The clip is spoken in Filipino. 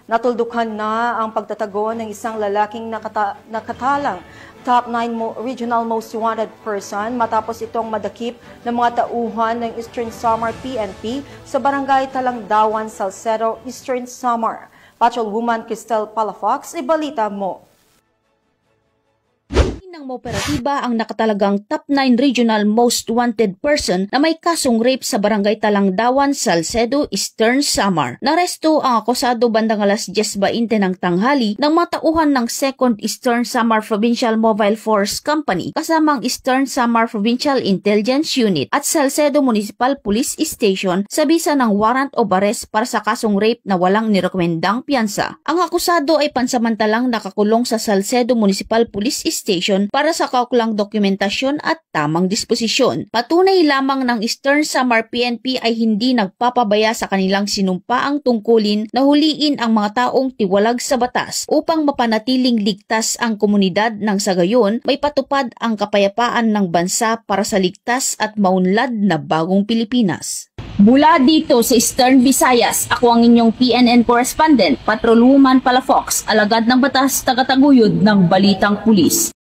Natuldukan na ang pagtatago ng isang lalaking nakatalang top 9 regional most wanted person matapos itong madakip ng mga tauhan ng Eastern Samar PNP sa barangay Talangdawan, Salcedo, Eastern Samar. Patrolwoman Cristel Palafox, ibalita mo. Ng operatiba ang nakatalagang top 9 regional most wanted person na may kasong rape sa barangay Talangdawan, Salcedo, Eastern Samar. Naresto ang akusado bandang alas 10:20 ng tanghali ng mga tauhan ng 2nd Eastern Samar Provincial Mobile Force Company kasamang Eastern Samar Provincial Intelligence Unit at Salcedo Municipal Police Station sa bisa ng warrant of arrest para sa kasong rape na walang nirekomendang piyansa. Ang akusado ay pansamantalang nakakulong sa Salcedo Municipal Police Station para sa kauklang dokumentasyon at tamang disposisyon. Patunay lamang ng Eastern Samar PNP ay hindi nagpapabaya sa kanilang sinumpaang tungkulin na huliin ang mga taong tiwalag sa batas upang mapanatiling ligtas ang komunidad nang sa gayon may patupad ang kapayapaan ng bansa para sa ligtas at maunlad na bagong Pilipinas. Mula dito sa Eastern Visayas, ako ang inyong PNN correspondent, Patrolwoman Palafox, alagad ng batas, tagataguyod ng Balitang Pulis.